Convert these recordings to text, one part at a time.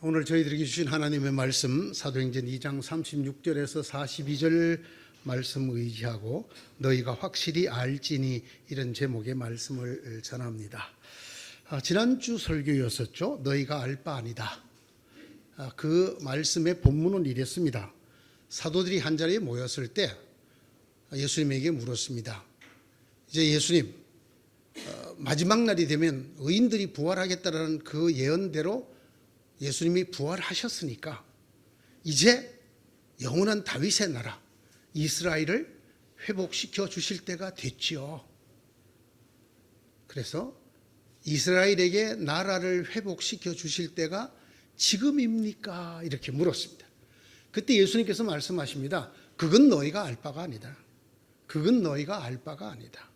오늘 저희들에게 주신 하나님의 말씀 사도행전 2장 36절에서 42절 말씀 의지하고 너희가 확실히 알지니 이런 제목의 말씀을 전합니다. 지난주 설교였었죠. 너희가 알 바 아니다. 그 말씀의 본문은 이랬습니다. 사도들이 한자리에 모였을 때 예수님에게 물었습니다. 이제 예수님, 마지막 날이 되면 의인들이 부활하겠다라는 그 예언대로 예수님이 부활하셨으니까 이제 영원한 다윗의 나라 이스라엘을 회복시켜 주실 때가 됐지요. 그래서 이스라엘에게 나라를 회복시켜 주실 때가 지금입니까? 이렇게 물었습니다. 그때 예수님께서 말씀하십니다. 그건 너희가 알 바가 아니다. 그건 너희가 알 바가 아니다.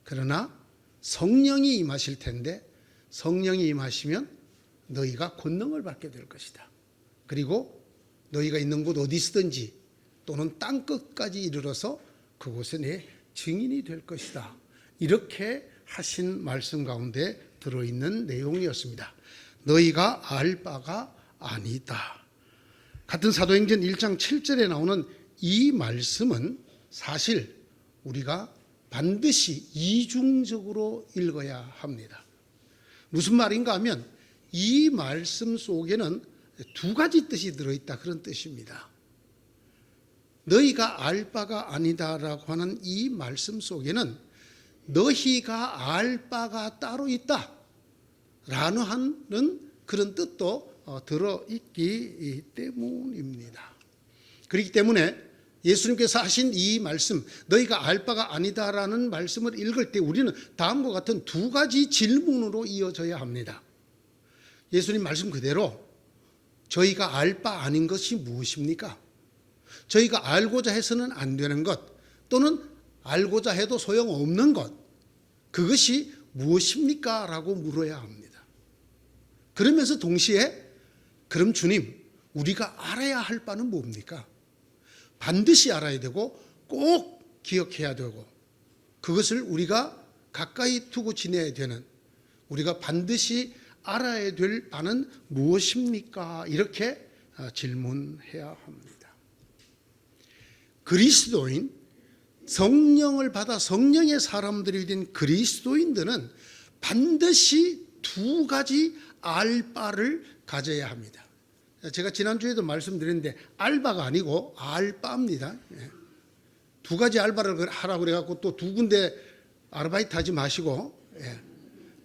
그러나 성령이 임하실 텐데 성령이 임하시면 너희가 권능을 받게 될 것이다. 그리고 너희가 있는 곳 어디서든지 또는 땅 끝까지 이르러서 그곳에 내 증인이 될 것이다. 이렇게 하신 말씀 가운데 들어있는 내용이었습니다. 너희가 알 바가 아니다. 같은 사도행전 1장 7절에 나오는 이 말씀은 사실 우리가 반드시 이중적으로 읽어야 합니다. 무슨 말인가 하면 이 말씀 속에는 두 가지 뜻이 들어있다 그런 뜻입니다. 너희가 알 바가 아니다라고 하는 이 말씀 속에는 너희가 알 바가 따로 있다 라는 하는 그런 뜻도 들어있기 때문입니다. 그렇기 때문에 예수님께서 하신 이 말씀 너희가 알 바가 아니다라는 말씀을 읽을 때 우리는 다음과 같은 두 가지 질문으로 이어져야 합니다. 예수님 말씀 그대로 저희가 알 바 아닌 것이 무엇입니까? 저희가 알고자 해서는 안 되는 것 또는 알고자 해도 소용없는 것 그것이 무엇입니까? 라고 물어야 합니다. 그러면서 동시에 그럼 주님 우리가 알아야 할 바는 뭡니까? 반드시 알아야 되고 꼭 기억해야 되고 그것을 우리가 가까이 두고 지내야 되는 우리가 반드시 알아야 될 바는 무엇입니까? 이렇게 질문해야 합니다. 그리스도인, 성령을 받아 성령의 사람들이 된 그리스도인들은 반드시 두 가지 알 바를 가져야 합니다. 제가 지난주에도 말씀드렸는데 알바가 아니고 알바입니다. 두 가지 알바를 하라고 그래갖고 또 두 군데 아르바이트 하지 마시고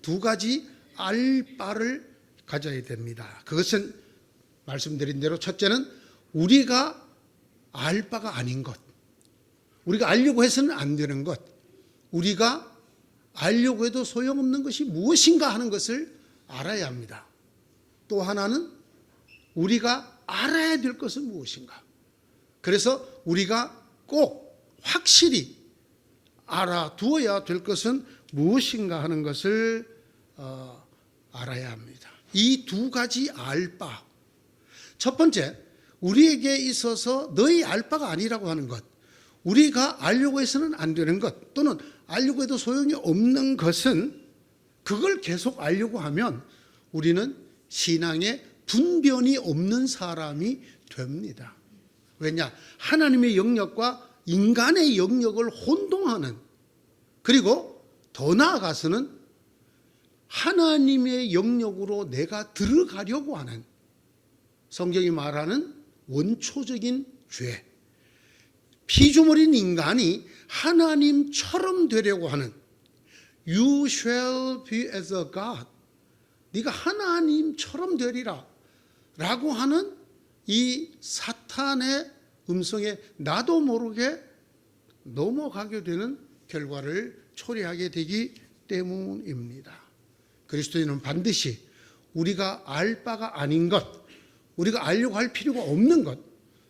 두 가지 알바를 가져야 됩니다. 그것은 말씀드린 대로 첫째는 우리가 알 바가 아닌 것, 우리가 알려고 해서는 안 되는 것, 우리가 알려고 해도 소용없는 것이 무엇인가 하는 것을 알아야 합니다. 또 하나는 우리가 알아야 될 것은 무엇인가. 그래서 우리가 꼭 확실히 알아두어야 될 것은 무엇인가 하는 것을 알아야 합니다. 이 두 가지 알 바. 첫 번째, 우리에게 있어서 너희 알 바가 아니라고 하는 것, 우리가 알려고 해서는 안 되는 것 또는 알려고 해도 소용이 없는 것은 그걸 계속 알려고 하면 우리는 신앙에 분변이 없는 사람이 됩니다. 왜냐? 하나님의 영역과 인간의 영역을 혼동하는 그리고 더 나아가서는 하나님의 영역으로 내가 들어가려고 하는 성경이 말하는 원초적인 죄, 피조물인 인간이 하나님처럼 되려고 하는 You shall be as a God, 네가 하나님처럼 되리라 라고 하는 이 사탄의 음성에 나도 모르게 넘어가게 되는 결과를 초래하게 되기 때문입니다. 그리스도인은 반드시 우리가 알 바가 아닌 것, 우리가 알려고 할 필요가 없는 것,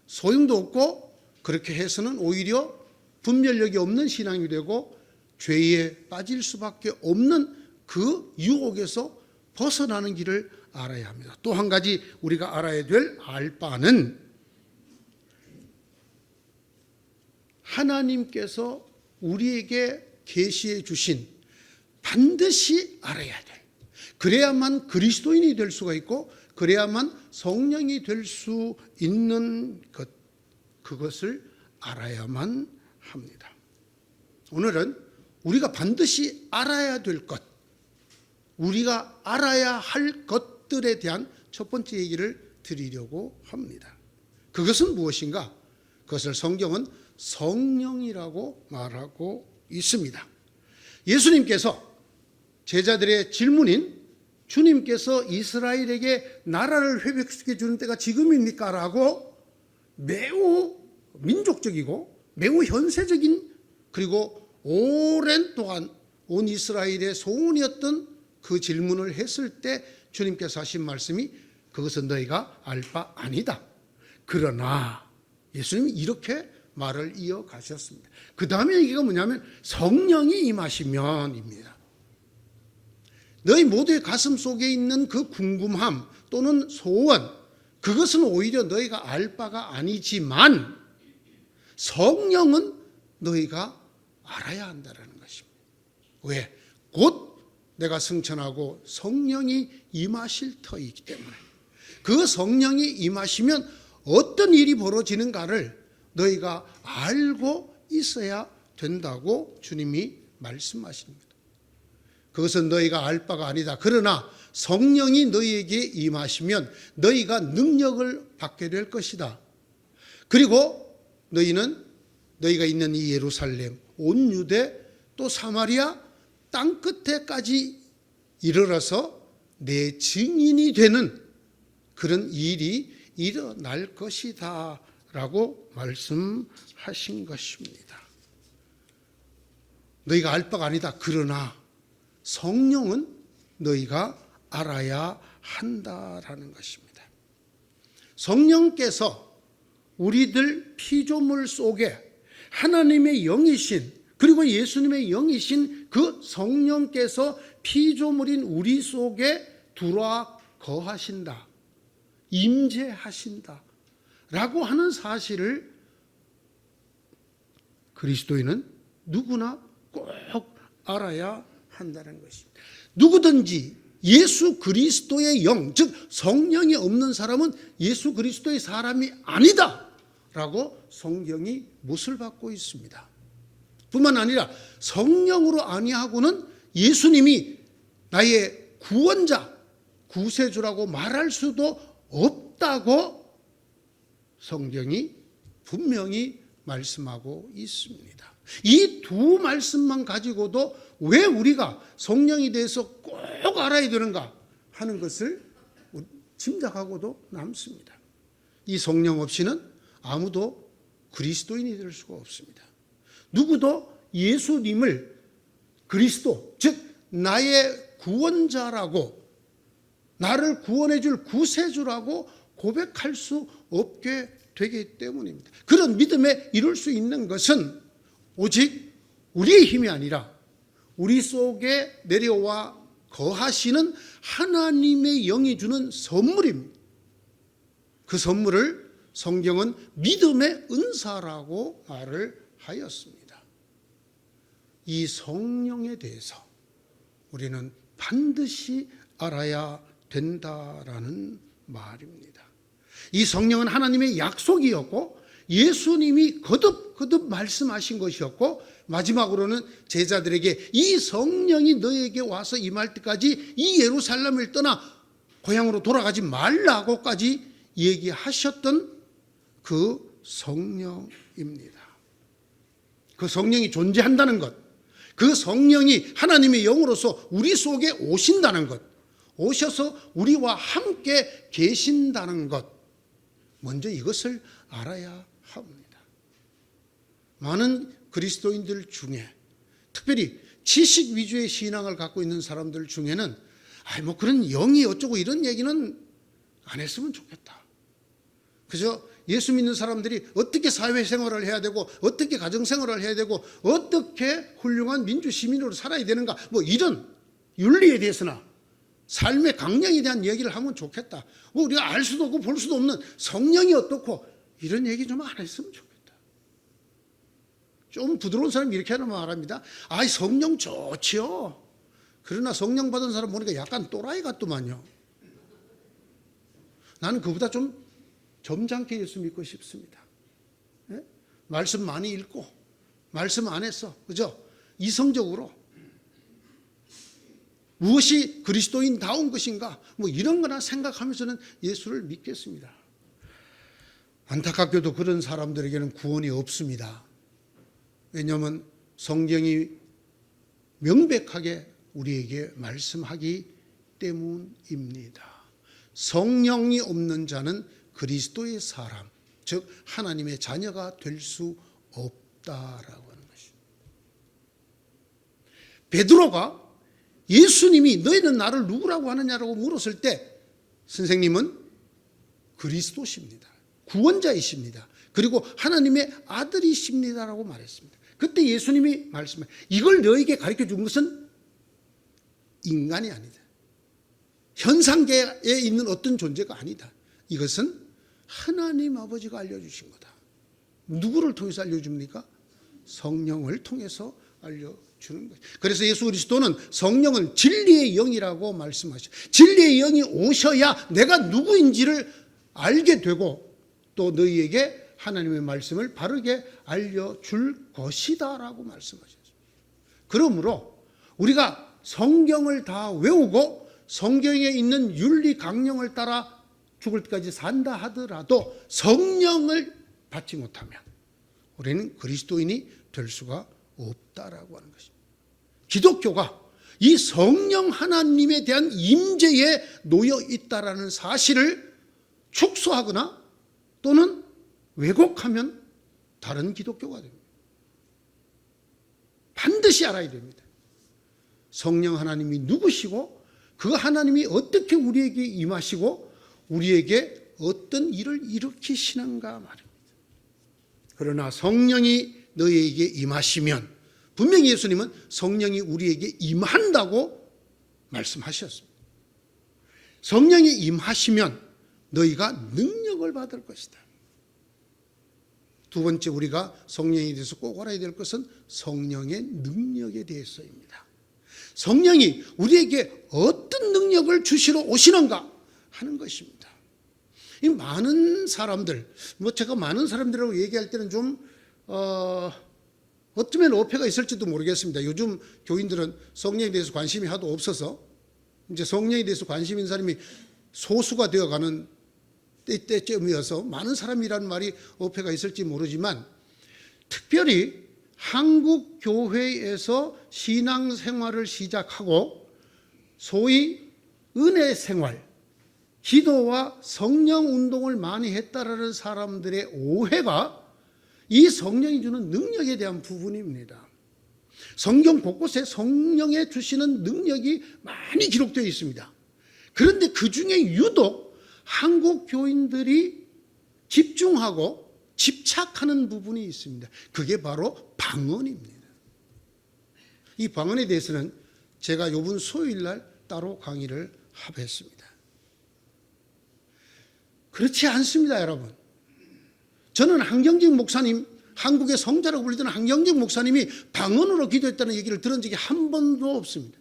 소용도 없고 그렇게 해서는 오히려 분별력이 없는 신앙이 되고 죄에 빠질 수밖에 없는 그 유혹에서 벗어나는 길을 알아야 합니다. 또 한 가지 우리가 알아야 될 알 바는 하나님께서 우리에게 계시해 주신 반드시 알아야 될, 그래야만 그리스도인이 될 수가 있고 그래야만 성령이 될 수 있는 것, 그것을 알아야만 합니다. 오늘은 우리가 반드시 알아야 될 것, 우리가 알아야 할 것들에 대한 첫 번째 얘기를 드리려고 합니다. 그것은 무엇인가? 그것을 성경은 성령이라고 말하고 있습니다. 예수님께서 제자들의 질문인 주님께서 이스라엘에게 나라를 회복시켜 주는 때가 지금입니까? 라고 매우 민족적이고 매우 현세적인, 그리고 오랜 동안 온 이스라엘의 소원이었던 그 질문을 했을 때 주님께서 하신 말씀이 그것은 너희가 알 바 아니다. 그러나 예수님이 이렇게 말을 이어가셨습니다. 그 다음에 얘기가 뭐냐면 성령이 임하시면입니다. 너희 모두의 가슴 속에 있는 그 궁금함 또는 소원, 그것은 오히려 너희가 알 바가 아니지만 성령은 너희가 알아야 한다는 것입니다. 왜? 곧 내가 승천하고 성령이 임하실 터이기 때문에. 그 성령이 임하시면 어떤 일이 벌어지는가를 너희가 알고 있어야 된다고 주님이 말씀하십니다. 그것은 너희가 알 바가 아니다. 그러나 성령이 너희에게 임하시면 너희가 능력을 받게 될 것이다. 그리고 너희가 있는 이 예루살렘, 온 유대, 또 사마리아 땅 끝에까지 이르러서 내 증인이 되는 그런 일이 일어날 것이다 라고 말씀하신 것입니다. 너희가 알 바가 아니다. 그러나 성령은 너희가 알아야 한다라는 것입니다. 성령께서 우리들 피조물 속에 하나님의 영이신, 그리고 예수님의 영이신 그 성령께서 피조물인 우리 속에 들어와 거하신다, 임재하신다 라고 하는 사실을 그리스도인은 누구나 꼭 알아야 한다는 것입니다. 누구든지 예수 그리스도의 영, 즉 성령이 없는 사람은 예수 그리스도의 사람이 아니다 라고 성경이 못을 받고 있습니다. 뿐만 아니라 성령으로 아니하고는 예수님이 나의 구원자, 구세주라고 말할 수도 없다고 성경이 분명히 말씀하고 있습니다. 이 두 말씀만 가지고도 왜 우리가 성령에 대해서 꼭 알아야 되는가 하는 것을 짐작하고도 남습니다. 이 성령 없이는 아무도 그리스도인이 될 수가 없습니다. 누구도 예수님을 그리스도, 즉 나의 구원자라고, 나를 구원해 줄 구세주라고 고백할 수 없게 되기 때문입니다. 그런 믿음에 이룰 수 있는 것은 오직 우리의 힘이 아니라 우리 속에 내려와 거하시는 하나님의 영이 주는 선물입니다. 그 선물을 성경은 믿음의 은사라고 말을 하였습니다. 이 성령에 대해서 우리는 반드시 알아야 된다라는 말입니다. 이 성령은 하나님의 약속이었고 예수님이 거듭 말씀하신 것이었고, 마지막으로는 제자들에게 이 성령이 너에게 와서 임할 때까지 이 예루살렘을 떠나 고향으로 돌아가지 말라고까지 얘기하셨던 그 성령입니다. 그 성령이 존재한다는 것, 그 성령이 하나님의 영으로서 우리 속에 오신다는 것, 오셔서 우리와 함께 계신다는 것, 먼저 이것을 알아야 합니다. 많은 그리스도인들 중에, 특별히 지식 위주의 신앙을 갖고 있는 사람들 중에는 뭐 그런 영이 어쩌고 이런 얘기는 안 했으면 좋겠다. 그저 예수 믿는 사람들이 어떻게 사회생활을 해야 되고 어떻게 가정생활을 해야 되고 어떻게 훌륭한 민주시민으로 살아야 되는가, 뭐 이런 윤리에 대해서나 삶의 강령에 대한 얘기를 하면 좋겠다. 뭐 우리가 알 수도 없고 볼 수도 없는 성령이 어떻고 이런 얘기 좀 안 했으면 좋겠다. 좀 부드러운 사람이 이렇게 하는 말합니다. 성령 좋지요. 그러나 성령 받은 사람 보니까 약간 또라이 같더만요. 나는 그보다 좀 점잖게 예수 믿고 싶습니다. 예? 말씀 많이 읽고 말씀 안에서 그죠? 이성적으로 무엇이 그리스도인다운 것인가 뭐 이런 거나 생각하면서는 예수를 믿겠습니다. 안타깝게도 그런 사람들에게는 구원이 없습니다. 왜냐하면 성경이 명백하게 우리에게 말씀하기 때문입니다. 성령이 없는 자는 그리스도의 사람, 즉 하나님의 자녀가 될 수 없다라고 하는 것입니다. 베드로가 예수님이 너희는 나를 누구라고 하느냐라고 물었을 때 선생님은 그리스도십니다. 구원자이십니다. 그리고 하나님의 아들이십니다라고 말했습니다. 그때 예수님이 말씀하셨습니다. 이걸 너에게 가르쳐 준 것은 인간이 아니다. 현상계에 있는 어떤 존재가 아니다. 이것은 하나님 아버지가 알려주신 거다. 누구를 통해서 알려줍니까? 성령을 통해서 알려주는 거죠. 그래서 예수 그리스도는 성령은 진리의 영이라고 말씀하셨어요. 진리의 영이 오셔야 내가 누구인지를 알게 되고 또 너희에게 하나님의 말씀을 바르게 알려줄 것이다 라고 말씀하셨어요. 그러므로 우리가 성경을 다 외우고 성경에 있는 윤리 강령을 따라 죽을 때까지 산다 하더라도 성령을 받지 못하면 우리는 그리스도인이 될 수가 없다라고 하는 것입니다. 기독교가 이 성령 하나님에 대한 임재에 놓여 있다라는 사실을 축소하거나 또는 왜곡하면 다른 기독교가 됩니다. 반드시 알아야 됩니다. 성령 하나님이 누구시고 그 하나님이 어떻게 우리에게 임하시고 우리에게 어떤 일을 일으키시는가 말입니다. 그러나 성령이 너희에게 임하시면 분명히 예수님은 성령이 우리에게 임한다고 말씀하셨습니다. 성령이 임하시면 너희가 능력을 받을 것이다. 두 번째 우리가 성령에 대해서 꼭 알아야 될 것은 성령의 능력에 대해서입니다. 성령이 우리에게 어떤 능력을 주시러 오시는가 하는 것입니다. 이 많은 사람들, 제가 많은 사람들이라고 얘기할 때는 좀 어쩌면 오해가 있을지도 모르겠습니다. 요즘 교인들은 성령에 대해서 관심이 하도 없어서 이제 성령에 대해서 관심 있는 사람이 소수가 되어가는 때쯤이어서 많은 사람이라는 말이 오해가 있을지 모르지만 특별히 한국 교회에서 신앙생활을 시작하고 소위 은혜 생활, 기도와 성령 운동을 많이 했다라는 사람들의 오해가 이 성령이 주는 능력에 대한 부분입니다. 성경 곳곳에 성령에 주시는 능력이 많이 기록되어 있습니다. 그런데 그 중에 유독 한국 교인들이 집중하고 집착하는 부분이 있습니다. 그게 바로 방언입니다. 이 방언에 대해서는 제가 이번 수요일 날 따로 강의를 합했습니다. 그렇지 않습니다, 여러분. 저는 한경직 목사님, 한국의 성자라고 불리던 한경직 목사님이 방언으로 기도했다는 얘기를 들은 적이 한 번도 없습니다.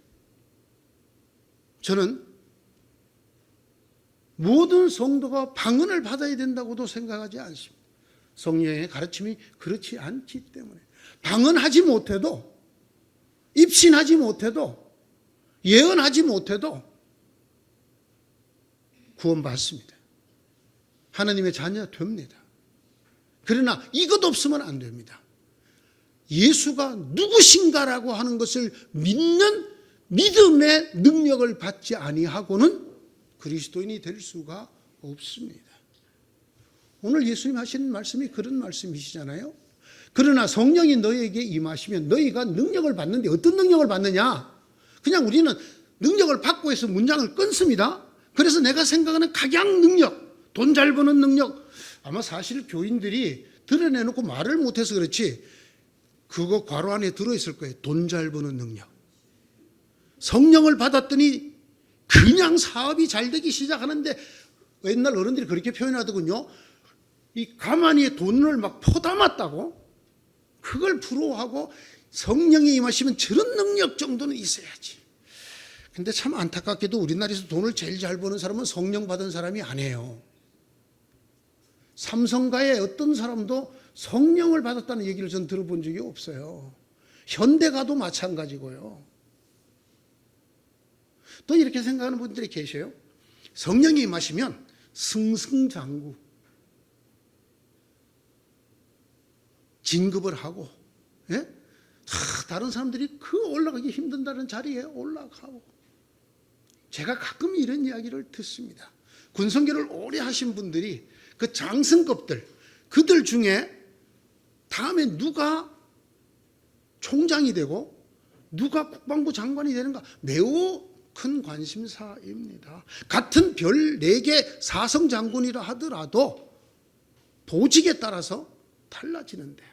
저는 모든 성도가 방언을 받아야 된다고도 생각하지 않습니다. 성령의 가르침이 그렇지 않기 때문에 방언하지 못해도 입신하지 못해도 예언하지 못해도 구원받습니다. 하나님의 자녀 됩니다. 그러나 이것 없으면 안 됩니다. 예수가 누구신가라고 하는 것을 믿는 믿음의 능력을 받지 아니하고는 그리스도인이 될 수가 없습니다. 오늘 예수님 하시는 말씀이 그런 말씀이시잖아요. 그러나 성령이 너희에게 임하시면 너희가 능력을 받는데 어떤 능력을 받느냐? 그냥 우리는 능력을 받고 해서 문장을 끊습니다. 그래서 내가 생각하는 각양 능력, 돈 잘 버는 능력, 아마 사실 교인들이 드러내놓고 말을 못해서 그렇지 그거 괄호 안에 들어있을 거예요. 돈 잘 버는 능력. 성령을 받았더니 그냥 사업이 잘 되기 시작하는데 옛날 어른들이 그렇게 표현하더군요. 이 가마니에 돈을 막 퍼담았다고 그걸 부러워하고 성령이 임하시면 저런 능력 정도는 있어야지. 근데 참 안타깝게도 우리나라에서 돈을 제일 잘 버는 사람은 성령 받은 사람이 아니에요. 삼성가의 어떤 사람도 성령을 받았다는 얘기를 전 들어본 적이 없어요. 현대가도 마찬가지고요. 또 이렇게 생각하는 분들이 계셔요. 성령이 임하시면 승승장구, 진급을 하고, 예? 다른 사람들이 그 올라가기 힘든다는 자리에 올라가고. 제가 가끔 이런 이야기를 듣습니다. 군성교를 오래 하신 분들이 그 장승급들, 그들 중에 다음에 누가 총장이 되고 누가 국방부 장관이 되는가 매우 큰 관심사입니다. 같은 별 4개 사성장군이라 하더라도 보직에 따라서 달라지는데,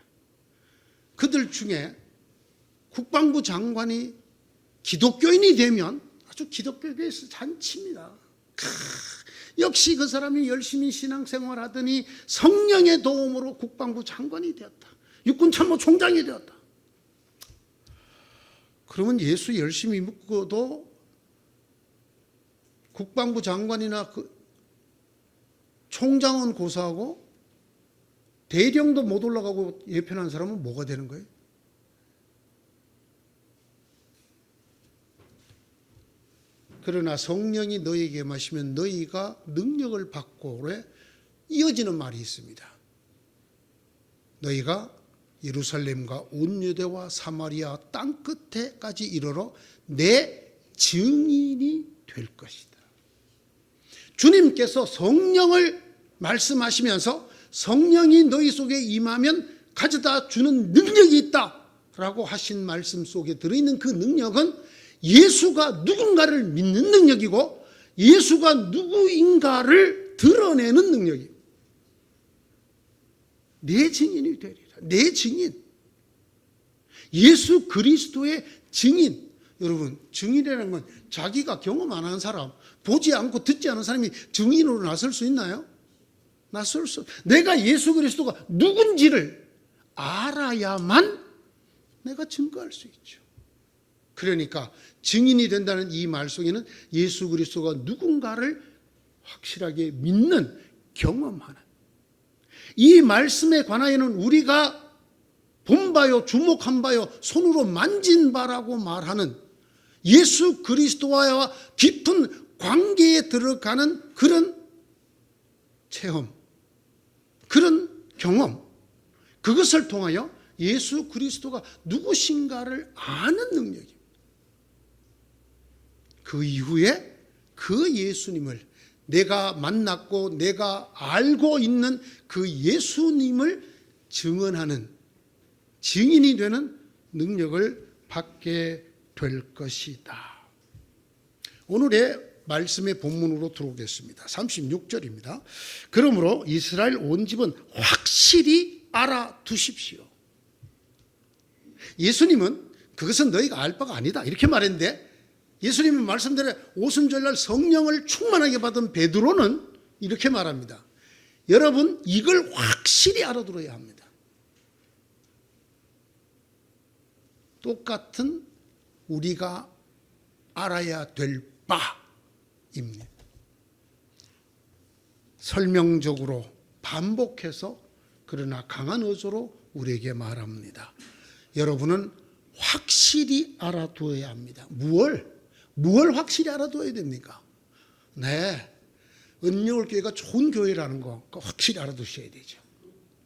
그들 중에 국방부 장관이 기독교인이 되면 아주 기독교계에서 잔치입니다. 역시 그 사람이 열심히 신앙생활하더니 성령의 도움으로 국방부 장관이 되었다. 육군참모총장이 되었다. 그러면 예수 열심히 믿고도 국방부 장관이나 그 총장은 고사하고 대령도 못 올라가고 예편한 사람은 뭐가 되는 거예요? 그러나 성령이 너희에게 임하시면 너희가 능력을 받고 그래 이어지는 말이 있습니다. 너희가 예루살렘과 온 유대와 사마리아 땅 끝에까지 이르러 내 증인이 될 것이다. 주님께서 성령을 말씀하시면서 성령이 너희 속에 임하면 가져다 주는 능력이 있다라고 하신 말씀 속에 들어있는 그 능력은 예수가 누군가를 믿는 능력이고 예수가 누구인가를 드러내는 능력이에요. 내 증인이 되리라. 내 증인. 예수 그리스도의 증인. 여러분, 증인이라는 건 자기가 경험 안 한 사람, 보지 않고 듣지 않은 사람이 증인으로 나설 수 있나요? 나설 수. 내가 예수 그리스도가 누군지를 알아야만 내가 증거할 수 있죠. 그러니까 증인이 된다는 이 말 속에는 예수 그리스도가 누군가를 확실하게 믿는, 경험하는, 이 말씀에 관하여는 우리가 본 바요, 주목한 바요, 손으로 만진 바라고 말하는 예수 그리스도와 깊은 관계에 들어가는 그런 체험, 그런 경험, 그것을 통하여 예수 그리스도가 누구신가를 아는 능력입니다. 그 이후에 그 예수님을, 내가 만났고 내가 알고 있는 그 예수님을 증언하는, 증인이 되는 능력을 받게 될 것이다. 오늘의 말씀의 본문으로 들어오겠습니다. 36절입니다. 그러므로 이스라엘 온 집은 확실히 알아두십시오. 예수님은 그것은 너희가 알 바가 아니다 이렇게 말했는데, 예수님의 말씀대로 오순절날 성령을 충만하게 받은 베드로는 이렇게 말합니다. 여러분, 이걸 확실히 알아들어야 합니다. 똑같은 우리가 알아야 될 바입니다. 설명적으로 반복해서 그러나 강한 어조로 우리에게 말합니다. 여러분은 확실히 알아두어야 합니다. 무엇을 확실히 알아둬야 됩니까? 네, 은여울교회가 좋은 교회라는 거 확실히 알아두셔야 되죠.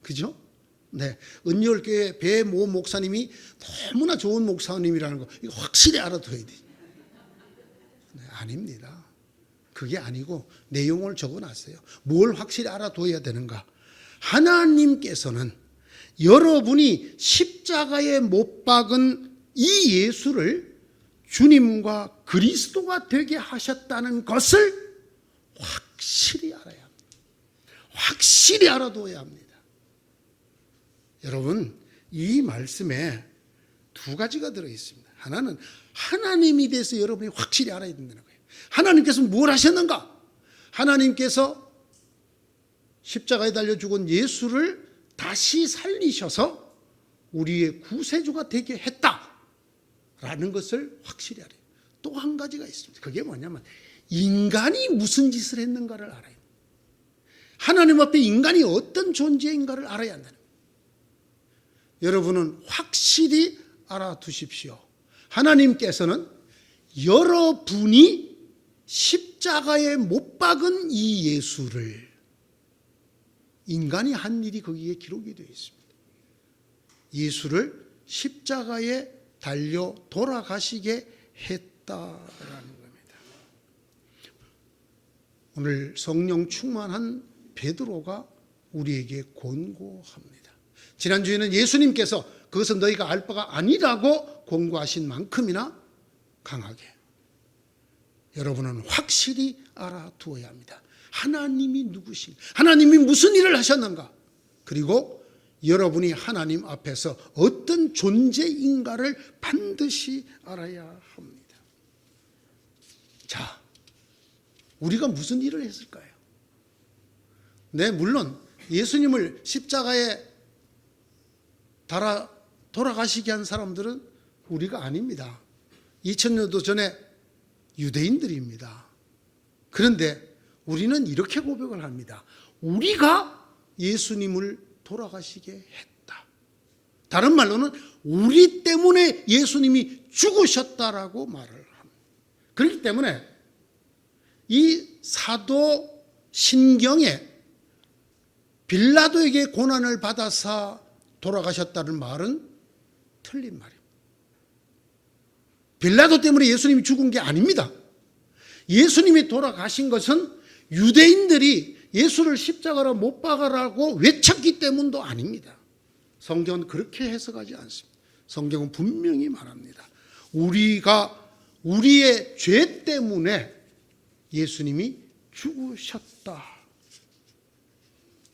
그죠? 네, 은여울교회 배모 목사님이 너무나 좋은 목사님이라는 거 이거 확실히 알아둬야 되죠. 네, 아닙니다. 그게 아니고 내용을 적어놨어요. 뭘 확실히 알아둬야 되는가? 하나님께서는 여러분이 십자가에 못 박은 이 예수를 주님과 그리스도가 되게 하셨다는 것을 확실히 알아야 합니다. 확실히 알아둬야 합니다. 여러분, 이 말씀에 두 가지가 들어있습니다. 하나는 하나님에 대해서 여러분이 확실히 알아야 된다는 거예요. 하나님께서 뭘 하셨는가? 하나님께서 십자가에 달려 죽은 예수를 다시 살리셔서 우리의 구세주가 되게 했다라는 것을 확실히 알아요. 또 한 가지가 있습니다. 그게 뭐냐면 인간이 무슨 짓을 했는가를 알아요. 하나님 앞에 인간이 어떤 존재인가를 알아야 한다는 거예요. 여러분은 확실히 알아두십시오. 하나님께서는 여러분이 십자가에 못 박은 이 예수를, 인간이 한 일이 거기에 기록이 되어 있습니다. 예수를 십자가에 달려 돌아가시게 했다라는 겁니다. 오늘 성령 충만한 베드로가 우리에게 권고합니다. 지난주에는 예수님께서 그것은 너희가 알 바가 아니라고 권고하신 만큼이나 강하게 여러분은 확실히 알아두어야 합니다. 하나님이 누구신가? 하나님이 무슨 일을 하셨는가? 그리고 여러분이 하나님 앞에서 어떤 존재인가를 반드시 알아야 합니다. 자, 우리가 무슨 일을 했을까요? 네, 물론 예수님을 십자가에 달아 돌아가시게 한 사람들은 우리가 아닙니다. 2000년도 전에 유대인들입니다. 그런데 우리는 이렇게 고백을 합니다. 우리가 예수님을 돌아가시게 했다. 다른 말로는 우리 때문에 예수님이 죽으셨다라고 말을 합니다. 그렇기 때문에 이 사도 신경에 빌라도에게 고난을 받아서 돌아가셨다는 말은 틀린 말입니다. 빌라도 때문에 예수님이 죽은 게 아닙니다. 예수님이 돌아가신 것은 유대인들이 예수를 십자가로 못 박으라고 외쳤기 때문도 아닙니다. 성경은 그렇게 해석하지 않습니다. 성경은 분명히 말합니다. 우리의 죄 때문에 예수님이 죽으셨다.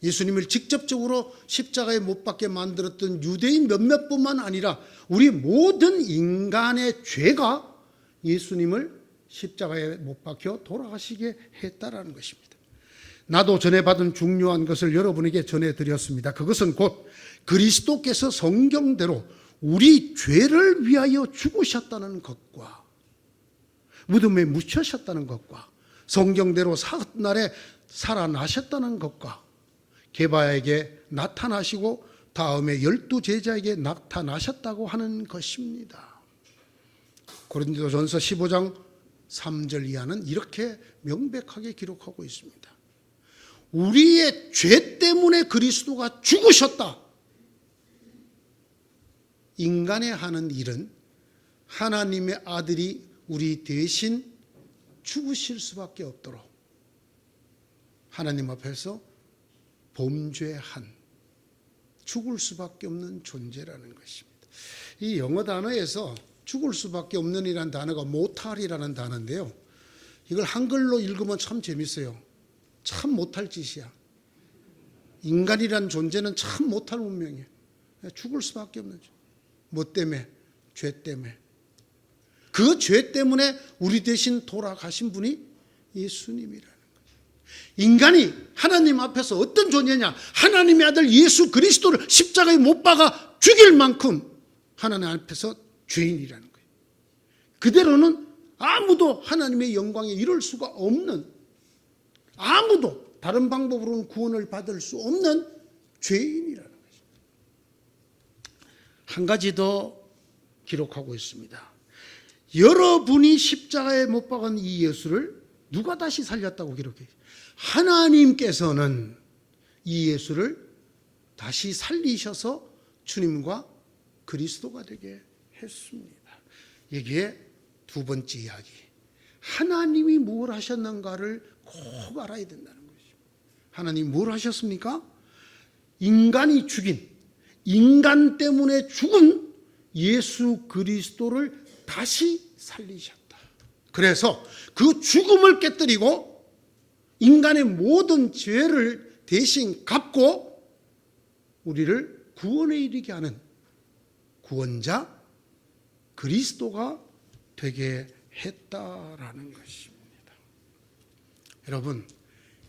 예수님을 직접적으로 십자가에 못 박게 만들었던 유대인 몇몇뿐만 아니라 우리 모든 인간의 죄가 예수님을 십자가에 못 박혀 돌아가시게 했다라는 것입니다. 나도 전해받은 중요한 것을 여러분에게 전해드렸습니다. 그것은 곧 그리스도께서 성경대로 우리 죄를 위하여 죽으셨다는 것과 무덤에 묻히셨다는 것과 성경대로 사흘날에 살아나셨다는 것과 게바에게 나타나시고 다음에 12제자에게 나타나셨다고 하는 것입니다. 고린도전서 15장 3절 이하는 이렇게 명백하게 기록하고 있습니다. 우리의 죄 때문에 그리스도가 죽으셨다. 인간의 하는 일은 하나님의 아들이 우리 대신 죽으실 수밖에 없도록 하나님 앞에서 범죄한 죽을 수밖에 없는 존재라는 것입니다. 이 영어 단어에서 죽을 수밖에 없는 이라는 단어가 모탈이라는 단어인데요. 이걸 한글로 읽으면 참 재밌어요. 참 못할 짓이야. 인간이란 존재는 참 못할 운명이에요. 죽을 수밖에 없는 존재. 뭐 때문에? 죄 때문에. 그 죄 때문에 우리 대신 돌아가신 분이 예수님이라는 거예요. 인간이 하나님 앞에서 어떤 존재냐? 하나님의 아들 예수 그리스도를 십자가에 못 박아 죽일 만큼 하나님 앞에서 죄인이라는 거예요. 그대로는 아무도 하나님의 영광에 이를 수가 없는, 아무도 다른 방법으로는 구원을 받을 수 없는 죄인이라는 것입니다. 한 가지 더 기록하고 있습니다. 여러분이 십자가에 못 박은 이 예수를 누가 다시 살렸다고 기록해요? 하나님께서는 이 예수를 다시 살리셔서 주님과 그리스도가 되게 했습니다. 이게 두 번째 이야기. 하나님이 뭘 하셨는가를 꼭 알아야 된다는 것입니다. 하나님이 뭘 하셨습니까? 인간이 죽인, 인간 때문에 죽은 예수 그리스도를 다시 살리셨다. 그래서 그 죽음을 깨뜨리고 인간의 모든 죄를 대신 갚고 우리를 구원에 이르게 하는 구원자 그리스도가 되게 했다라는 것입니다. 여러분,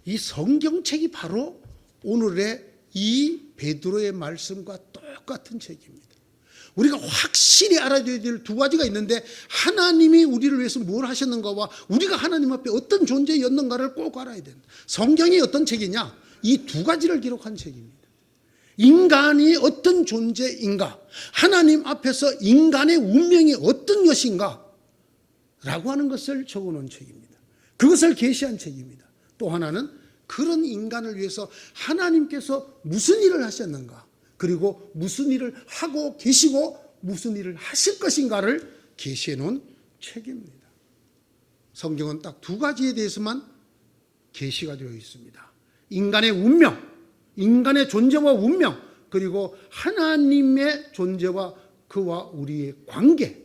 이 성경책이 바로 오늘의 이 베드로의 말씀과 똑같은 책입니다. 우리가 확실히 알아둬야 될 두 가지가 있는데, 하나님이 우리를 위해서 뭘 하셨는가와 우리가 하나님 앞에 어떤 존재였는가를 꼭 알아야 된다. 성경이 어떤 책이냐? 이 두 가지를 기록한 책입니다. 인간이 어떤 존재인가, 하나님 앞에서 인간의 운명이 어떤 것인가 라고 하는 것을 적어놓은 책입니다. 그것을 계시한 책입니다. 또 하나는 그런 인간을 위해서 하나님께서 무슨 일을 하셨는가, 그리고 무슨 일을 하고 계시고 무슨 일을 하실 것인가를 계시해 놓은 책입니다. 성경은 딱 두 가지에 대해서만 계시가 되어 있습니다. 인간의 운명, 인간의 존재와 운명, 그리고 하나님의 존재와 그와 우리의 관계,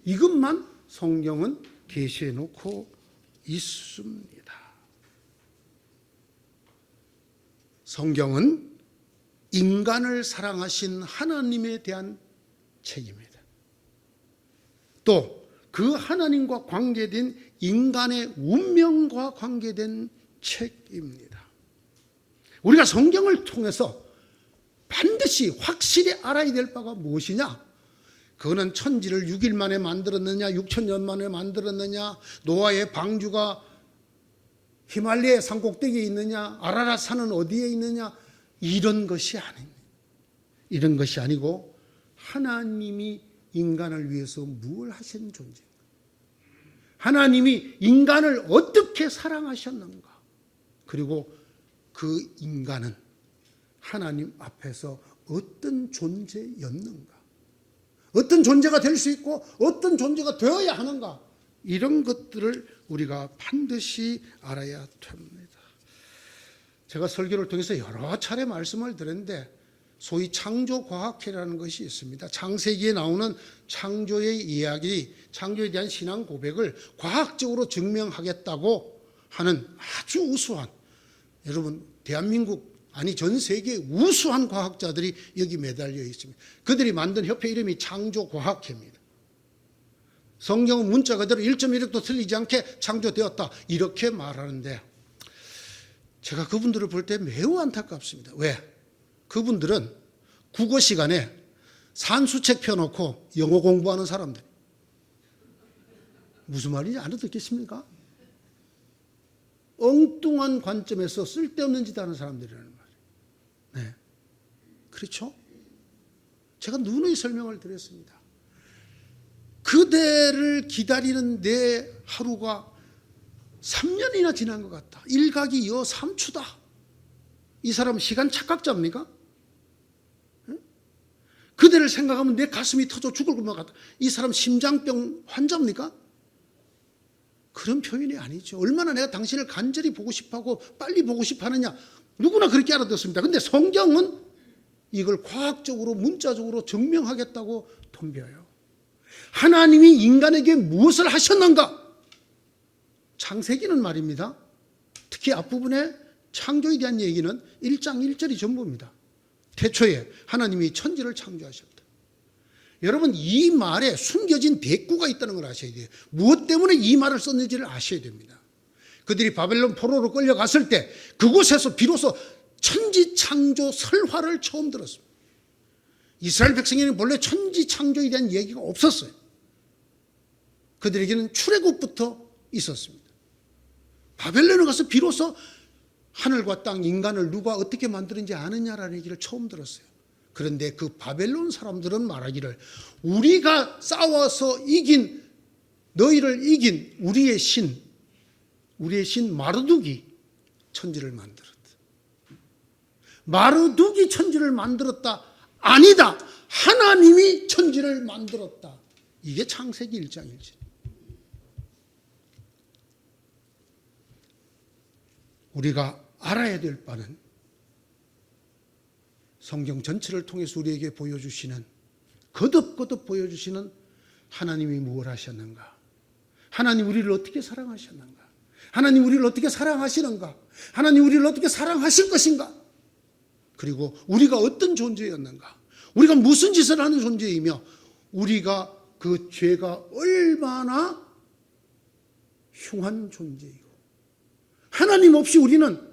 이것만 성경은 계시해 놓고 있습니다. 성경은 인간을 사랑하신 하나님에 대한 책입니다. 또 그 하나님과 관계된 인간의 운명과 관계된 책입니다. 우리가 성경을 통해서 반드시 확실히 알아야 될 바가 무엇이냐? 그거는 천지를 6일 만에 만들었느냐, 6,000년 만에 만들었느냐, 노아의 방주가 히말라야 산꼭대기에 있느냐, 아라랏 산은 어디에 있느냐, 이런 것이 아닙니다. 이런 것이 아니고 하나님이 인간을 위해서 무엇을 하신 존재인가, 하나님이 인간을 어떻게 사랑하셨는가, 그리고 그 인간은 하나님 앞에서 어떤 존재였는가, 어떤 존재가 될 수 있고 어떤 존재가 되어야 하는가, 이런 것들을 우리가 반드시 알아야 됩니다. 제가 설교를 통해서 여러 차례 말씀을 드렸는데 소위 창조과학회라는 것이 있습니다. 창세기에 나오는 창조의 이야기, 창조에 대한 신앙 고백을 과학적으로 증명하겠다고 하는 아주 우수한, 여러분 대한민국 아니 전 세계 우수한 과학자들이 여기 매달려 있습니다. 그들이 만든 협회 이름이 창조과학회입니다. 성경은 문자 그대로 1.1획도 틀리지 않게 창조되었다 이렇게 말하는데, 제가 그분들을 볼 때 매우 안타깝습니다. 왜? 그분들은 국어 시간에 산수책 펴놓고 영어 공부하는 사람들. 무슨 말인지 알아듣겠습니까? 엉뚱한 관점에서 쓸데없는 짓 하는 사람들이라는 말이에요. 네. 그렇죠? 제가 누누이 설명을 드렸습니다. 그대를 기다리는 내 하루가 3년이나 지난 것 같다. 일각이 여 3추다. 이 사람 시간 착각자입니까? 그대를 생각하면 내 가슴이 터져 죽을 것만 같다. 이 사람 심장병 환자입니까? 그런 표현이 아니죠. 얼마나 내가 당신을 간절히 보고 싶어하고 빨리 보고 싶어하느냐, 누구나 그렇게 알아듣습니다. 그런데 성경은 이걸 과학적으로 문자적으로 증명하겠다고 덤벼요. 하나님이 인간에게 무엇을 하셨는가? 창세기는 말입니다. 특히 앞부분에 창조에 대한 얘기는 1장 1절이 전부입니다. 태초에 하나님이 천지를 창조하셨다. 여러분, 이 말에 숨겨진 대꾸가 있다는 걸 아셔야 돼요. 무엇 때문에 이 말을 썼는지를 아셔야 됩니다. 그들이 바벨론 포로로 끌려갔을 때 그곳에서 비로소 천지 창조 설화를 처음 들었습니다. 이스라엘 백성에는 본래 천지 창조에 대한 얘기가 없었어요. 그들에게는 출애굽부터 있었습니다. 바벨론에 가서 비로소 하늘과 땅, 인간을 누가 어떻게 만드는지 아느냐라는 얘기를 처음 들었어요. 그런데 그 바벨론 사람들은 말하기를, 우리가 싸워서 이긴, 너희를 이긴 우리의 신 마르둑이 천지를 만들었다. 마르둑이 천지를 만들었다. 아니다. 하나님이 천지를 만들었다. 이게 창세기 1장 1절. 우리가 알아야 될 바는 성경 전체를 통해서 우리에게 보여주시는, 거듭거듭 보여주시는 하나님이 무엇을 하셨는가, 하나님 우리를 어떻게 사랑하셨는가, 하나님 우리를 어떻게 사랑하시는가, 하나님 우리를 어떻게 사랑하실 것인가, 그리고 우리가 어떤 존재였는가, 우리가 무슨 짓을 하는 존재이며 우리가 그 죄가 얼마나 흉한 존재이고 하나님 없이 우리는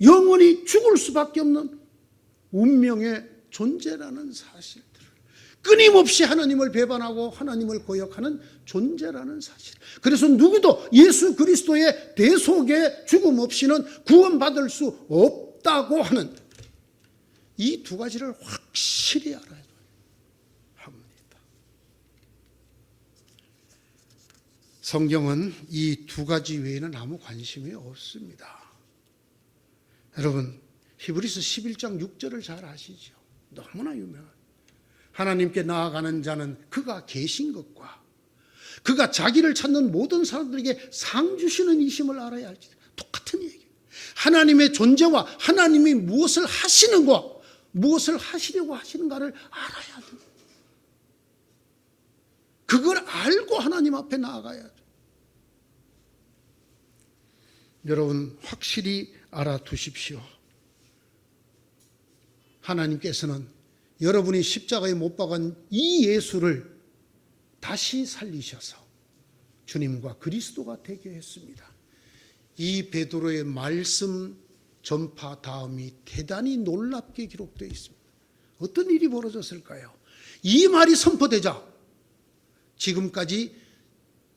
영원히 죽을 수밖에 없는 운명의 존재라는 사실들을, 끊임없이 하나님을 배반하고 하나님을 거역하는 존재라는 사실. 그래서 누구도 예수 그리스도의 대속의 죽음 없이는 구원받을 수 없다고 하는 이 두 가지를 확실히 알아야 합니다. 성경은 이 두 가지 외에는 아무 관심이 없습니다. 여러분, 히브리서 11장 6절을 잘 아시죠? 너무나 유명한. 하나님께 나아가는 자는 그가 계신 것과 그가 자기를 찾는 모든 사람들에게 상 주시는 이심을 알아야 할지. 똑같은 얘기예요. 하나님의 존재와 하나님이 무엇을 하시는 것, 무엇을 하시려고 하시는가를 알아야 돼요. 그걸 알고 하나님 앞에 나아가야죠. 여러분, 확실히 알아두십시오. 하나님께서는 여러분이 십자가에 못 박은 이 예수를 다시 살리셔서 주님과 그리스도가 되게 했습니다. 이 베드로의 말씀 전파 다음이 대단히 놀랍게 기록되어 있습니다. 어떤 일이 벌어졌을까요? 이 말이 선포되자 지금까지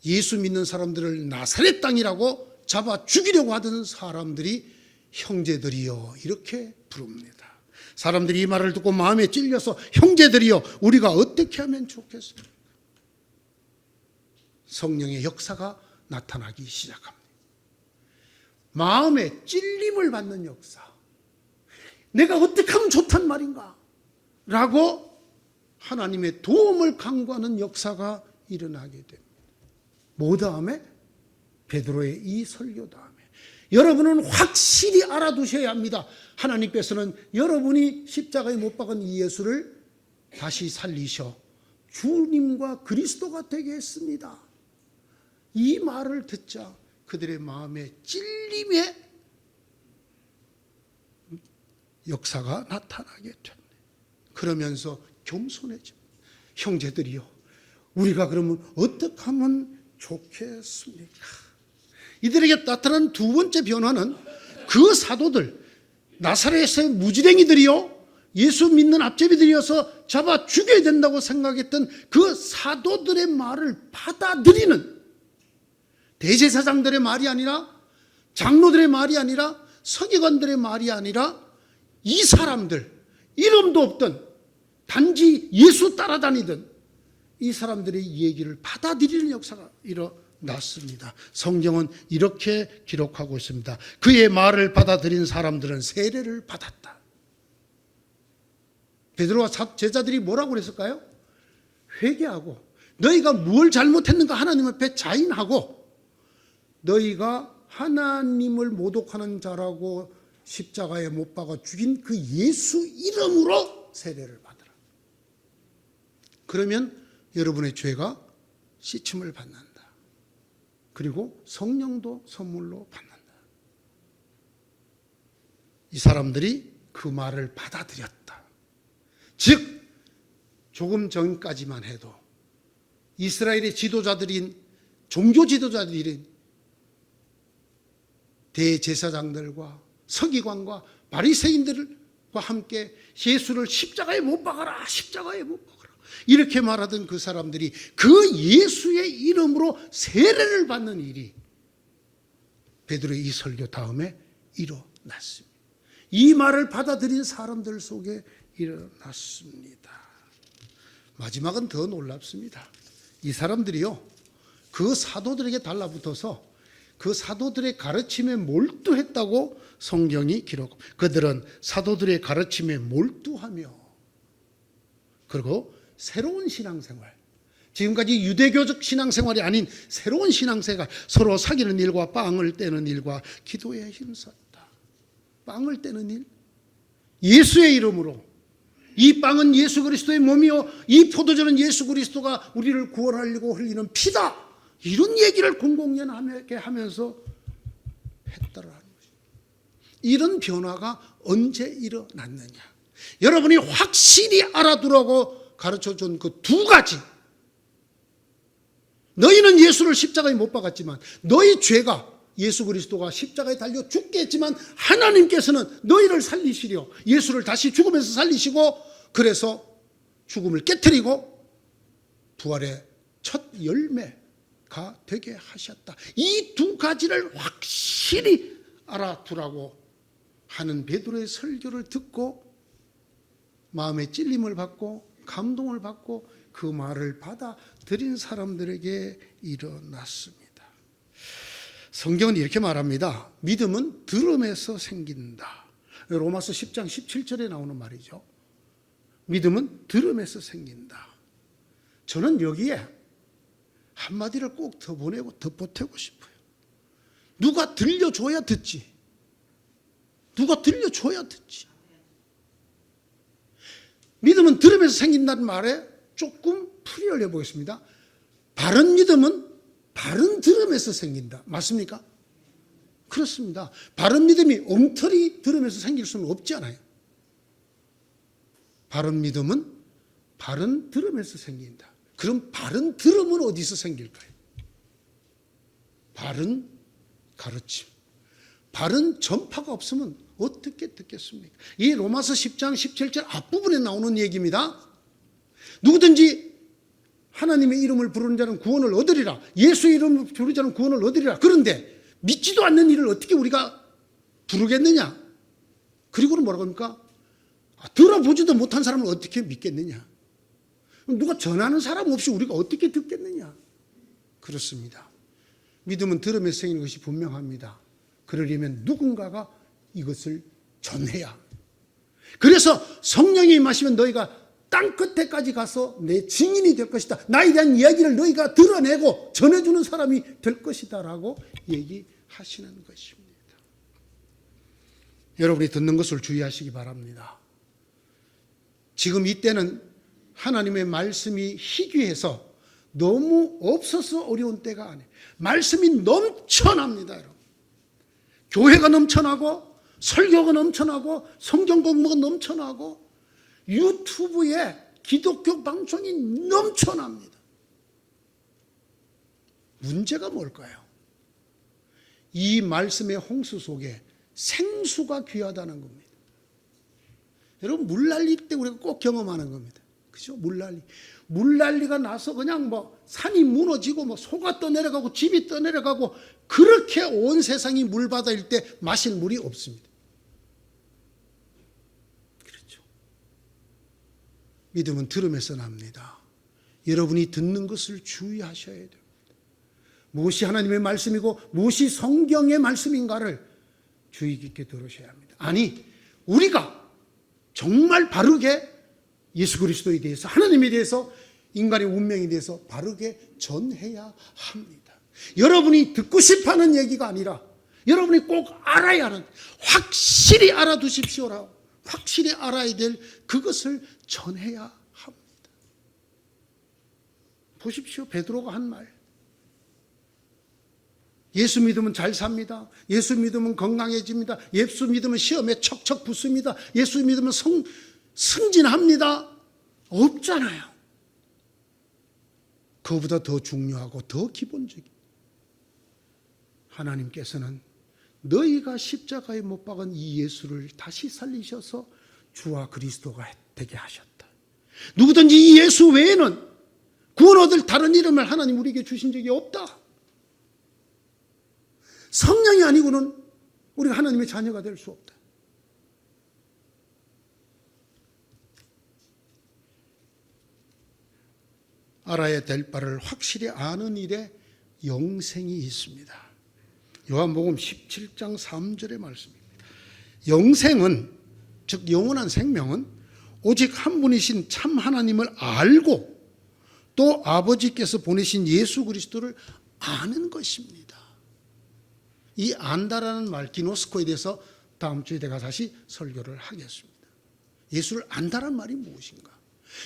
예수 믿는 사람들을 나사렛 땅이라고 잡아 죽이려고 하던 사람들이 형제들이여 이렇게 부릅니다. 사람들이 이 말을 듣고 마음에 찔려서 형제들이여 우리가 어떻게 하면 좋겠습니까? 성령의 역사가 나타나기 시작합니다. 마음에 찔림을 받는 역사. 내가 어떻게 하면 좋단 말인가? 라고 하나님의 도움을 간구하는 역사가 일어나게 됩니다. 뭐 다음에? 베드로의 이 설교 다음에. 여러분은 확실히 알아두셔야 합니다. 하나님께서는 여러분이 십자가에 못 박은 이 예수를 다시 살리셔 주님과 그리스도가 되게 했습니다. 이 말을 듣자 그들의 마음에 찔림의 역사가 나타나게 됩니다. 그러면서 겸손해집니다. 형제들이요, 우리가 그러면 어떻게 하면 좋겠습니까? 이들에게 나타난 두 번째 변화는 그 사도들, 나사렛의 무지랭이들이요, 예수 믿는 앞제비들이어서 잡아 죽여야 된다고 생각했던 그 사도들의 말을 받아들이는, 대제사장들의 말이 아니라, 장로들의 말이 아니라, 서기관들의 말이 아니라, 이 사람들, 이름도 없던 단지 예수 따라다니던 이 사람들의 얘기를 받아들이는 역사가 일어났습니다. 성경은 이렇게 기록하고 있습니다. 그의 말을 받아들인 사람들은 세례를 받았다. 베드로와 제자들이 뭐라고 그랬을까요? 회개하고 너희가 뭘 잘못했는가 하나님 앞에 자인하고 너희가 하나님을 모독하는 자라고 십자가에 못 박아 죽인 그 예수 이름으로 세례를 받으라. 그러면 여러분의 죄가 씻음을 받는다. 그리고 성령도 선물로 받는다. 이 사람들이 그 말을 받아들였다. 즉 조금 전까지만 해도 이스라엘의 지도자들인, 종교 지도자들인 대제사장들과 서기관과 바리새인들과 함께 예수를 십자가에 못 박아라, 십자가에 못 박아라 이렇게 말하던 그 사람들이 그 예수의 이름으로 세례를 받는 일이 베드로의 이 설교 다음에 일어났습니다. 이 말을 받아들인 사람들 속에 일어났습니다. 마지막은 더 놀랍습니다. 이 사람들이요, 그 사도들에게 달라붙어서 그 사도들의 가르침에 몰두했다고 성경이 기록. 그들은 사도들의 가르침에 몰두하며, 그리고 새로운 신앙생활, 지금까지 유대교적 신앙생활이 아닌 새로운 신앙생활, 서로 사귀는 일과 빵을 떼는 일과 기도에 힘썼다. 빵을 떼는 일, 예수의 이름으로. 이 빵은 예수 그리스도의 몸이요, 이 포도주는 예수 그리스도가 우리를 구원하려고 흘리는 피다. 이런 얘기를 공공연하게 하면서 했더라는 것입니다. 이런 변화가 언제 일어났느냐? 여러분이 확실히 알아두라고 가르쳐준 그 두 가지. 너희는 예수를 십자가에 못 박았지만 너희 죄가 예수 그리스도가 십자가에 달려 죽게 했지만 하나님께서는 너희를 살리시려 예수를 다시 죽으면서 살리시고, 그래서 죽음을 깨뜨리고 부활의 첫 열매가 되게 하셨다. 이 두 가지를 확실히 알아두라고 하는 베드로의 설교를 듣고 마음의 찔림을 받고 감동을 받고 그 말을 받아들인 사람들에게 일어났습니다. 성경은 이렇게 말합니다. 믿음은 들음에서 생긴다. 로마서 10장 17절에 나오는 말이죠. 믿음은 들음에서 생긴다. 저는 여기에 한마디를 꼭 더 보태고 싶어요. 누가 들려줘야 듣지. 누가 들려줘야 듣지. 믿음은 들음에서 생긴다는 말에 조금 풀이를 해보겠습니다. 바른 믿음은 바른 들음에서 생긴다. 맞습니까? 그렇습니다. 바른 믿음이 엉터리 들음에서 생길 수는 없잖아요. 바른 믿음은 바른 들음에서 생긴다. 그럼 바른 들음은 어디서 생길까요? 바른 가르침, 바른 전파가 없으면 어떻게 듣겠습니까? 이 로마서 10장 17절 앞부분에 나오는 얘기입니다. 누구든지 하나님의 이름을 부르는 자는 구원을 얻으리라. 예수의 이름을 부르는 자는 구원을 얻으리라. 그런데 믿지도 않는 일을 어떻게 우리가 부르겠느냐? 그리고는 뭐라고 합니까? 들어보지도 못한 사람을 어떻게 믿겠느냐? 누가 전하는 사람 없이 우리가 어떻게 듣겠느냐? 그렇습니다. 믿음은 들음에서 생기는 것이 분명합니다. 그러려면 누군가가 이것을 전해야. 그래서 성령이 임하시면 너희가 땅 끝에까지 가서 내 증인이 될 것이다. 나에 대한 이야기를 너희가 드러내고 전해주는 사람이 될 것이다 라고 얘기하시는 것입니다. 여러분이 듣는 것을 주의하시기 바랍니다. 지금 이때는 하나님의 말씀이 희귀해서 너무 없어서 어려운 때가 아니에요. 말씀이 넘쳐납니다, 여러분. 교회가 넘쳐나고 설교가 넘쳐나고 성경 공부가 넘쳐나고 유튜브에 기독교 방송이 넘쳐납니다. 문제가 뭘까요? 이 말씀의 홍수 속에 생수가 귀하다는 겁니다. 여러분, 물난리 때 우리가 꼭 경험하는 겁니다. 그죠? 물난리가 나서 그냥 산이 무너지고 소가 떠내려가고 집이 떠내려가고 그렇게 온 세상이 물바다일 때 마실 물이 없습니다. 그렇죠. 믿음은 들음에서 납니다. 여러분이 듣는 것을 주의하셔야 됩니다. 무엇이 하나님의 말씀이고 무엇이 성경의 말씀인가를 주의 깊게 들으셔야 합니다. 아니, 우리가 정말 바르게 예수 그리스도에 대해서, 하나님에 대해서, 인간의 운명에 대해서 바르게 전해야 합니다. 여러분이 듣고 싶어하는 얘기가 아니라 여러분이 꼭 알아야 하는, 확실히 알아두십시오라, 확실히 알아야 될 그것을 전해야 합니다. 보십시오, 베드로가 한 말. 예수 믿으면 잘 삽니다. 예수 믿으면 건강해집니다. 예수 믿으면 시험에 척척 붙습니다. 예수 믿으면 승진합니다. 없잖아요. 그거보다 더 중요하고 더 기본적인, 하나님께서는 너희가 십자가에 못 박은 이 예수를 다시 살리셔서 주와 그리스도가 되게 하셨다. 누구든지 이 예수 외에는 구원 얻을 다른 이름을 하나님 우리에게 주신 적이 없다. 성령이 아니고는 우리가 하나님의 자녀가 될 수 없다. 알아야 될 바를 확실히 아는 일에 영생이 있습니다. 요한복음 17장 3절의 말씀입니다. 영생은, 즉 영원한 생명은 오직 한 분이신 참 하나님을 알고 또 아버지께서 보내신 예수 그리스도를 아는 것입니다. 이 안다라는 말, 기노스코에 대해서 다음 주에 내가 다시 설교를 하겠습니다. 예수를 안다라는 말이 무엇인가?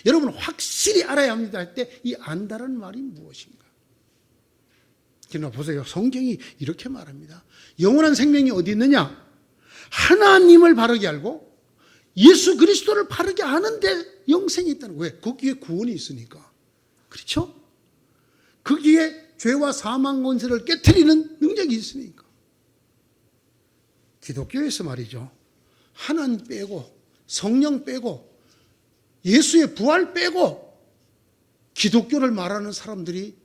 여러분, 확실히 알아야 합니다 할 때 이 안다라는 말이 무엇인가? 그러나 보세요, 성경이 이렇게 말합니다. 영원한 생명이 어디 있느냐? 하나님을 바르게 알고 예수 그리스도를 바르게 아는데 영생이 있다는 거예요. 왜? 거기에 구원이 있으니까. 그렇죠? 거기에 죄와 사망 권세를 깨트리는 능력이 있으니까. 기독교에서 말이죠, 하나님 빼고 성령 빼고 예수의 부활 빼고 기독교를 말하는 사람들이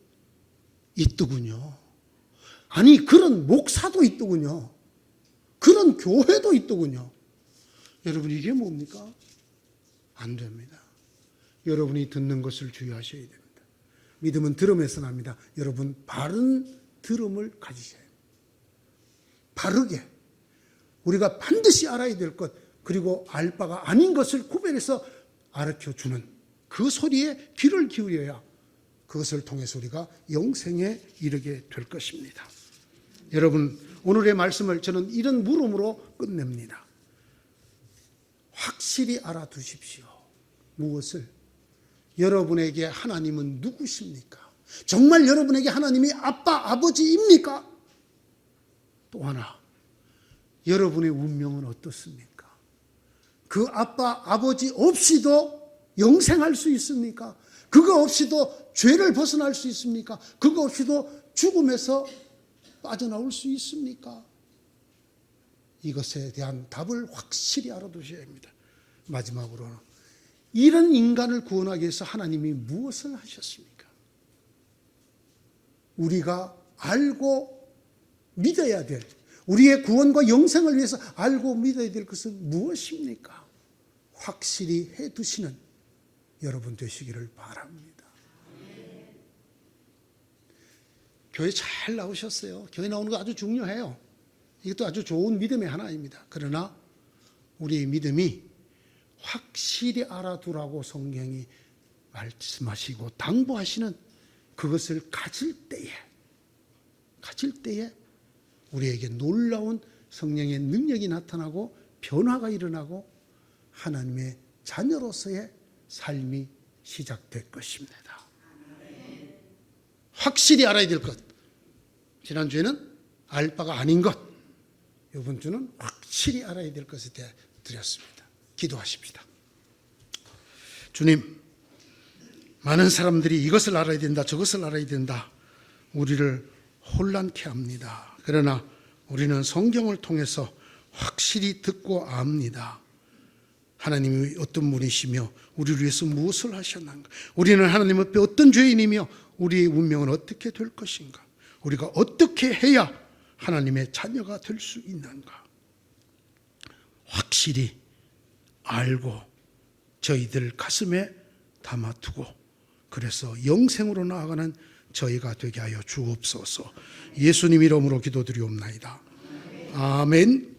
있더군요. 아니, 그런 목사도 있더군요. 그런 교회도 있더군요. 여러분, 이게 뭡니까? 안 됩니다. 여러분이 듣는 것을 주의하셔야 됩니다. 믿음은 들음에서 납니다. 여러분, 바른 들음을 가지셔야 합니다. 바르게 우리가 반드시 알아야 될 것, 그리고 알 바가 아닌 것을 구별해서 가르쳐주는 그 소리에 귀를 기울여야 그것을 통해서 우리가 영생에 이르게 될 것입니다. 여러분, 오늘의 말씀을 저는 이런 물음으로 끝냅니다. 확실히 알아두십시오. 무엇을? 여러분에게 하나님은 누구십니까? 정말 여러분에게 하나님이 아빠, 아버지입니까? 또 하나, 여러분의 운명은 어떻습니까? 그 아빠, 아버지 없이도 영생할 수 있습니까? 그거 없이도 죄를 벗어날 수 있습니까? 그거 없이도 죽음에서 빠져나올 수 있습니까? 이것에 대한 답을 확실히 알아두셔야 합니다. 마지막으로는 이런 인간을 구원하기 위해서 하나님이 무엇을 하셨습니까? 우리가 알고 믿어야 될, 우리의 구원과 영생을 위해서 알고 믿어야 될 것은 무엇입니까? 확실히 해두시는 여러분 되시기를 바랍니다. 교회 잘 나오셨어요. 교회 나오는 거 아주 중요해요. 이것도 아주 좋은 믿음의 하나입니다. 그러나 우리의 믿음이 확실히 알아두라고 성경이 말씀하시고 당부하시는 그것을 가질 때에 우리에게 놀라운 성령의 능력이 나타나고 변화가 일어나고 하나님의 자녀로서의 삶이 시작될 것입니다. 확실히 알아야 될 것. 지난주에는 알 바가 아닌 것. 이번 주는 확실히 알아야 될 것에 대해 드렸습니다. 기도하십시다. 주님, 많은 사람들이 이것을 알아야 된다, 저것을 알아야 된다. 우리를 혼란케 합니다. 그러나 우리는 성경을 통해서 확실히 듣고 압니다. 하나님이 어떤 분이시며 우리를 위해서 무엇을 하셨는가. 우리는 하나님 앞에 어떤 죄인이며 우리의 운명은 어떻게 될 것인가. 우리가 어떻게 해야 하나님의 자녀가 될 수 있는가. 확실히 알고 저희들 가슴에 담아두고 그래서 영생으로 나아가는 저희가 되게 하여 주옵소서. 예수님 이름으로 기도드리옵나이다. 아멘.